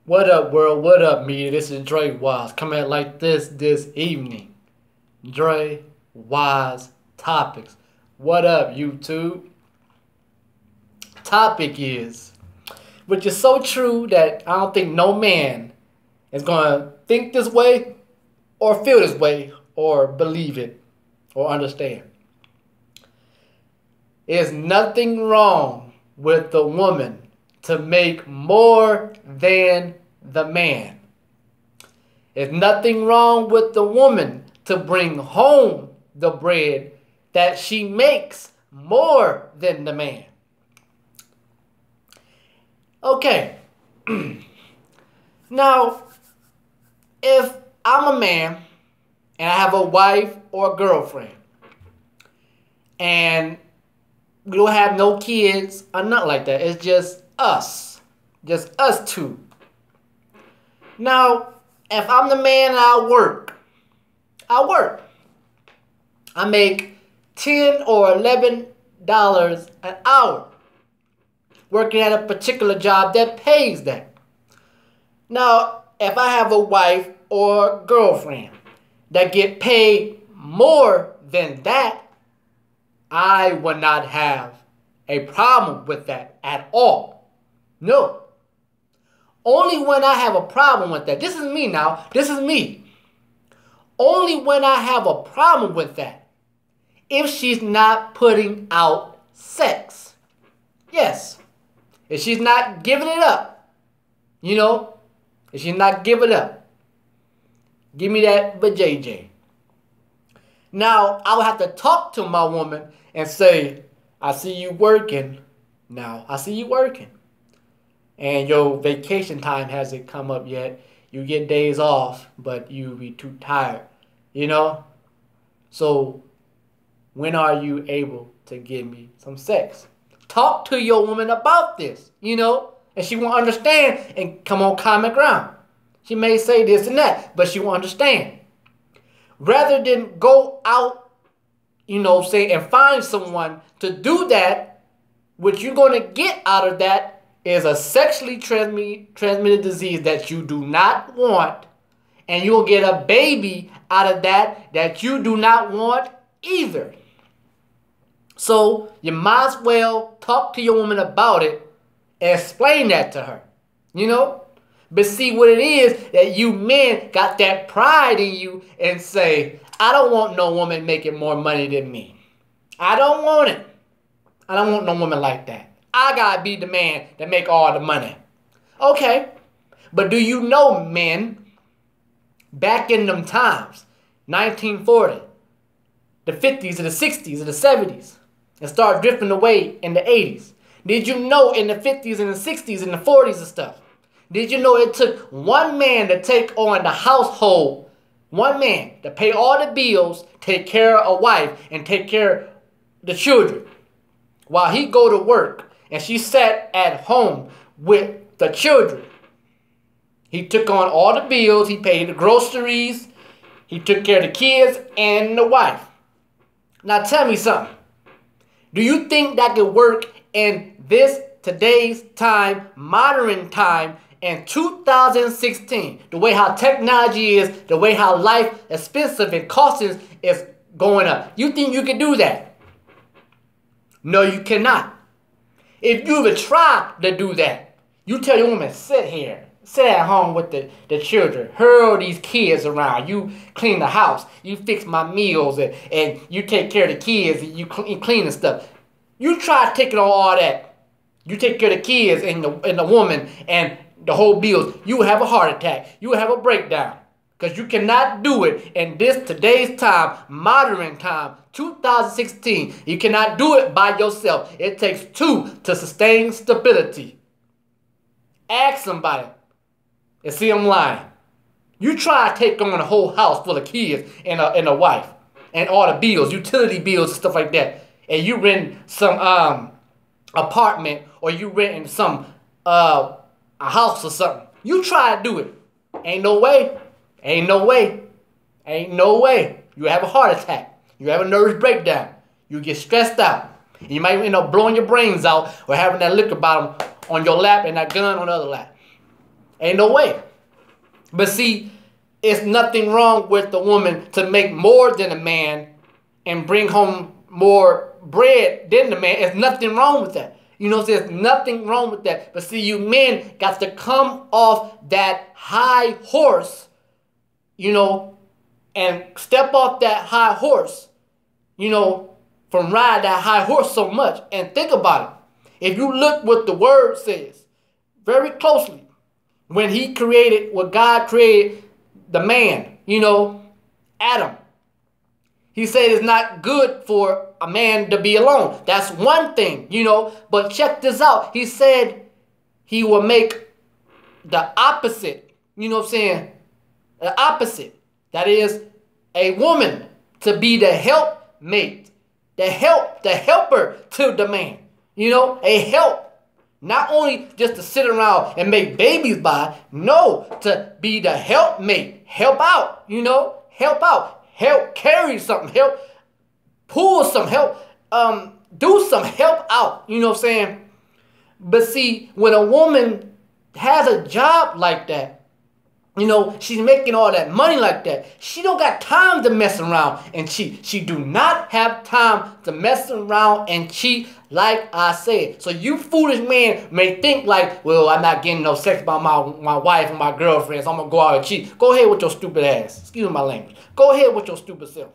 What up, world? What up, media? This is Drewize coming out like this evening. Drewize Topics. What up, YouTube? Topic is, which is so true that I don't think no man is gonna think this way, or feel this way, or believe it, or understand. There's nothing wrong with the woman to make more than the man. There's nothing wrong with the woman to bring home the bread that she makes more than the man. Okay. Now, if I'm a man and I have a wife or a girlfriend and we don't have no kids or nothing like that, it's just us two. Now, if I'm the man and I work. I make $10 or $11 an hour working at a particular job that pays that. Now, if I have a wife or girlfriend that get paid more than that, I would not have a problem with that at all. No. Only when I have a problem with that. This is me now. This is me. Only when I have a problem with that. If she's not putting out sex. Yes. If she's not giving it up. You know. If she's not giving it up. Give me that vajayjay. Now, I would have to talk to my woman and say, I see you working. Now, I see you working. And your vacation time hasn't come up yet. You get days off, but you be too tired. You know? So, when are you able to give me some sex? Talk to your woman about this, you know? And she won't understand and come on common ground. She may say this and that, but she won't understand. Rather than go out, you know, say, and find someone to do that, what you're going to get out of that is a sexually transmitted disease that you do not want. And you'll get a baby out of that you do not want either. So you might as well talk to your woman about it and explain that to her. You know? But see what it is that you men got that pride in you and say, I don't want no woman making more money than me. I don't want it. I don't want no woman like that. I gotta be the man that make all the money. Okay. But do you know, men, back in them times, 1940, the 50s and the 60s and the 70s, and start drifting away in the 80s. Did you know in the 50s and the 60s and the 40s and stuff, did you know it took one man to take on the household, one man to pay all the bills, take care of a wife, and take care of the children, while he go to work and she sat at home with the children? He took on all the bills, he paid the groceries, he took care of the kids and the wife. Now tell me something. Do you think that could work in this today's time, modern time, in 2016, the way how technology is, the way how life expensive and costing is going up? You think you can do that? No, you cannot. If you even try to do that, you tell your woman, sit here, sit at home with the children, hurl these kids around, you clean the house, you fix my meals, and you take care of the kids, and you clean the stuff. You try taking on all that. You take care of the kids and the woman and the whole bills, you will have a heart attack. You will have a breakdown. Because you cannot do it in this today's time, modern time, 2016. You cannot do it by yourself. It takes two to sustain stability. Ask somebody and see them lying. You try to take on a whole house full of kids and a wife and all the bills, utility bills and stuff like that. And you rent some apartment or you renting some a house or something. You try to do it. Ain't no way. Ain't no way. Ain't no way. You have a heart attack. You have a nervous breakdown. You get stressed out. You might end up blowing your brains out or having that liquor bottle on your lap and that gun on the other lap. Ain't no way. But see, it's nothing wrong with the woman to make more than a man and bring home more bread than the man. There's nothing wrong with that. You know, there's nothing wrong with that. But see, you men got to come off that high horse, you know, and step off that high horse, you know, from riding that high horse so much. And think about it. If you look what the word says very closely, when he created, when God created the man, you know, Adam, he said it's not good for a man to be alone. That's one thing, you know. But check this out. He said he will make the opposite, you know what I'm saying? The opposite. That is a woman to be the helpmate, the helper to the man. You know, a help. Not only just to sit around and make babies by, no, to be the helpmate, help out, you know, help out, help carry something, help pull some, help do some, help out, you know what I'm saying? But see, when a woman has a job like that, you know, she's making all that money like that, she don't got time to mess around and cheat. She do not have time to mess around and cheat, like I said. So you foolish men may think like, well, I'm not getting no sex by my wife and my girlfriend, so I'm going to go out and cheat. Go ahead with your stupid ass. Excuse my language. Go ahead with your stupid self.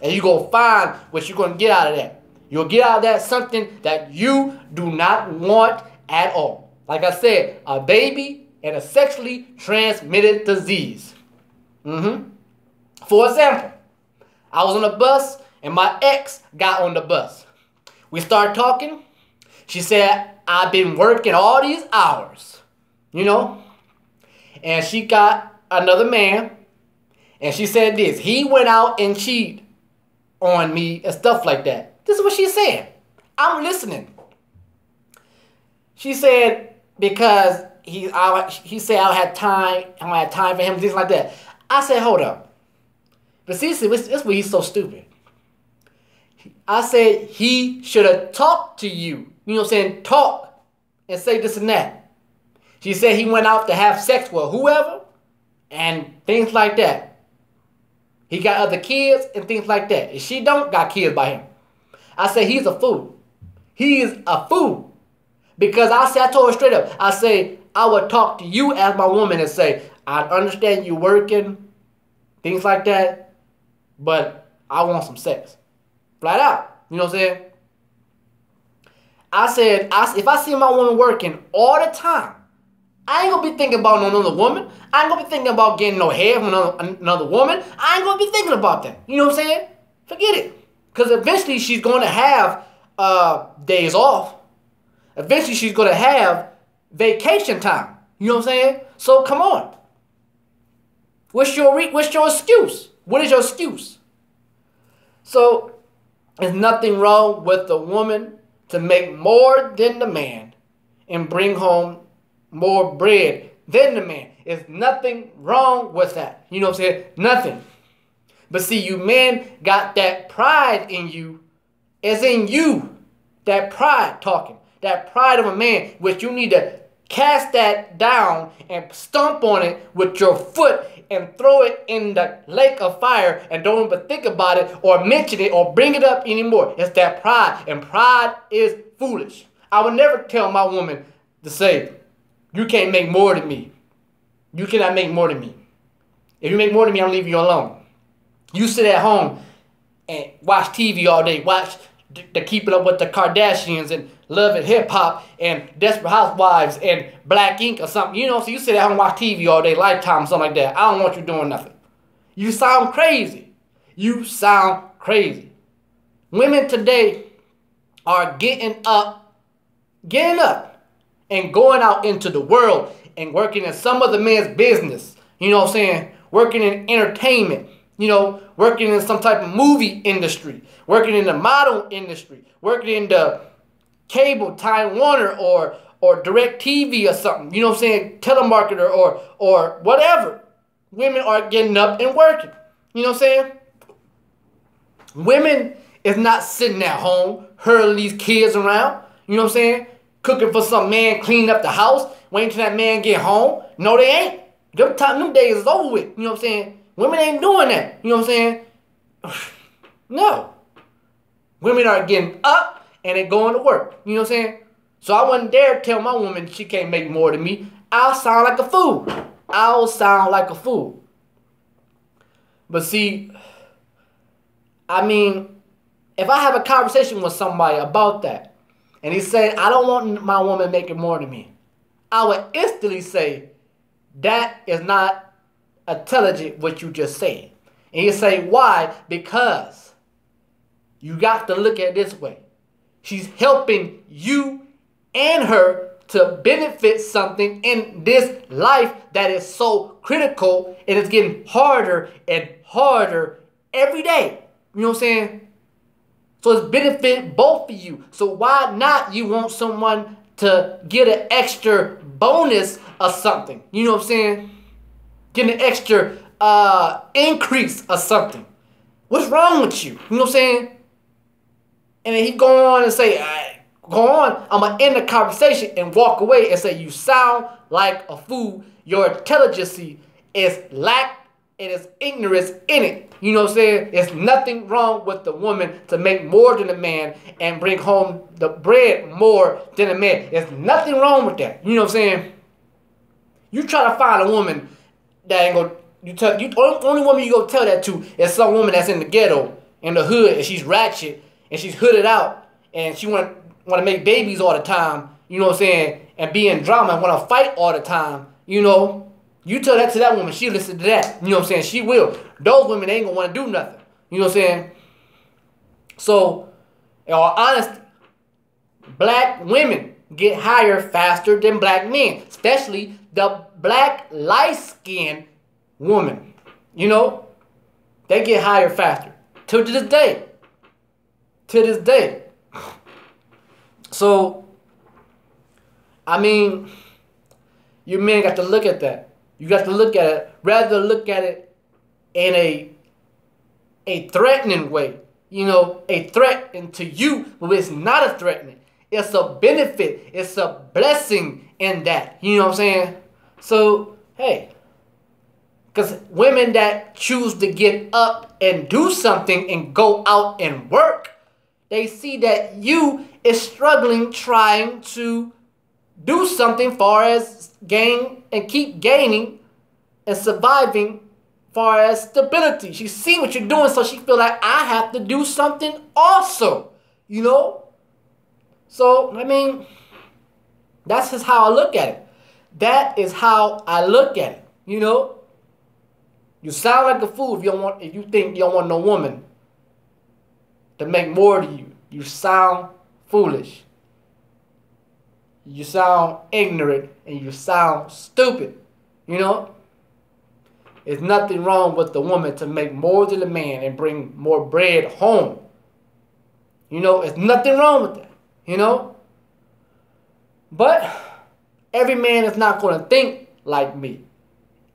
And you going to find what you're going to get out of that. You'll get out of that something that you do not want at all. Like I said, a baby and a sexually transmitted disease. For example, I was on a bus and my ex got on the bus. We started talking. She said, I've been working all these hours, you know, and she got another man. And she said this, he went out and cheated on me and stuff like that. This is what she said. I'm listening. She said, because he said I don't have time for him, things like that. I said, hold up. But see, this where he's so stupid. I said he should have talked to you. You know what I'm saying? Talk and say this and that. She said he went out to have sex with whoever and things like that. He got other kids and things like that. And she don't got kids by him. I said he's a fool. He is a fool. Because I told her straight up, I say, I would talk to you as my woman and say, I understand you working, things like that, but I want some sex. Flat out. You know what I'm saying? I said, if I see my woman working all the time, I ain't gonna be thinking about no another woman. I ain't gonna be thinking about getting no hair from another woman. I ain't gonna be thinking about that. You know what I'm saying? Forget it. Because eventually she's gonna have days off. Eventually she's gonna have vacation time. You know what I'm saying? So come on. What's your excuse? What is your excuse? So there's nothing wrong with the woman to make more than the man and bring home more bread than the man. There's nothing wrong with that. You know what I'm saying? Nothing. But see, you men got that pride in you. It's in you. That pride talking. That pride of a man, which you need to cast that down and stomp on it with your foot and throw it in the lake of fire and don't even think about it or mention it or bring it up anymore. It's that pride, and pride is foolish. I would never tell my woman to say, you can't make more than me. You cannot make more than me. If you make more than me, I'll leave you alone. You sit at home and watch TV all day, watch the Keeping Up with the Kardashians and Love and Hip Hop and Desperate Housewives and Black Ink or something. You know, so you sit at home and watch TV all day, Lifetime, something like that. I don't want you doing nothing. You sound crazy. You sound crazy. Women today are getting up and going out into the world and working in some other man's business. You know what I'm saying? Working in entertainment. You know, working in some type of movie industry, working in the model industry, working in the cable, Time Warner or Direct TV or something. You know what I'm saying? Telemarketer or whatever. Women are getting up and working. You know what I'm saying? Women is not sitting at home hurling these kids around. You know what I'm saying? cooking for some man, cleaning up the house, waiting till that man get home. No, they ain't. Them days is over with. You know what I'm saying? Women ain't doing that. You know what I'm saying? No. Women are getting up and they going to work. You know what I'm saying? So I wouldn't dare tell my woman she can't make more than me. I'll sound like a fool. I'll sound like a fool. But see, I mean, if I have a conversation with somebody about that, and he said, I don't want my woman making more than me, I would instantly say, that is not intelligent what you just said. And you say, why? Because you got to look at it this way. She's helping you and her to benefit something in this life that is so critical, and it's getting harder and harder every day. You know what I'm saying? So it's benefit both of you. So why not you want someone to get an extra bonus or something? You know what I'm saying? Get an extra increase or something. What's wrong with you? You know what I'm saying? And then he go on and say, go on, I'm going to end the conversation and walk away and say, you sound like a fool. Your intelligence is lack and it's ignorance in it. You know what I'm saying? There's nothing wrong with the woman to make more than a man and bring home the bread more than a man. There's nothing wrong with that. You know what I'm saying? You try to find a woman that ain't gonna, only woman you go tell that to is some woman that's in the ghetto, in the hood, and she's ratchet, and she's hooded out, and she want to make babies all the time, you know what I'm saying, and be in drama and want to fight all the time, you know. You tell that to that woman, she listen to that, you know what I'm saying, she will. Those women ain't going to want to do nothing, you know what I'm saying. So, in all honesty, black women get hired faster than black men, especially the black light-skinned woman, you know. They get hired faster, to this day. To this day. So, I mean, you men got to look at that. You got to look at it, rather look at it in a threatening way. You know, a threat into you, but it's not a threatening. It's a benefit. It's a blessing in that. You know what I'm saying? So, hey, because women that choose to get up and do something and go out and work, they see that you is struggling trying to do something far as gain and keep gaining and surviving far as stability. She see what you're doing, so she feel like I have to do something also, you know? So, I mean, that's just how I look at it. That is how I look at it, you know? You sound like a fool if you think you don't want no woman to make more than you. You sound foolish. You sound ignorant and you sound stupid. You know? There's nothing wrong with the woman to make more than a man and bring more bread home. You know, there's nothing wrong with that. You know? But every man is not going to think like me.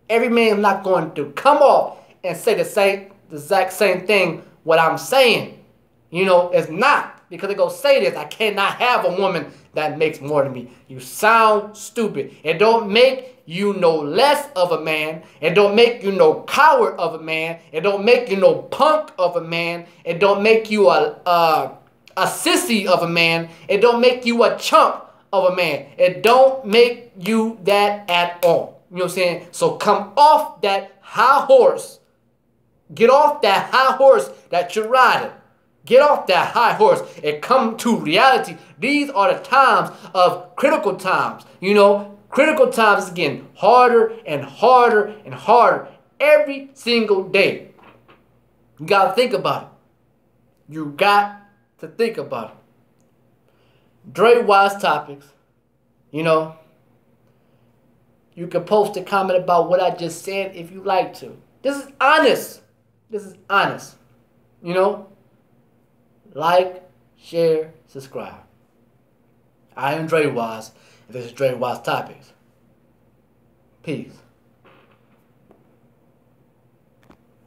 Every man is not going to come off and say the exact same thing what I'm saying. You know, it's not. Because they go say this, I cannot have a woman that makes more than me. You sound stupid. It don't make you no less of a man. It don't make you no coward of a man. It don't make you no punk of a man. It don't make you a sissy of a man. It don't make you a chump of a man. It don't make you that at all. You know what I'm saying? So come off that high horse. Get off that high horse that you're riding. Get off that high horse and come to reality. These are the times of critical times. You know, critical times is getting harder and harder and harder every single day. You got to think about it. You got to think about it. Drewize Topics, you know, you can post a comment about what I just said if you like to. This is honest. This is honest. You know? Like, share, subscribe. I am Drewize, and this is Drewize Topics. Peace.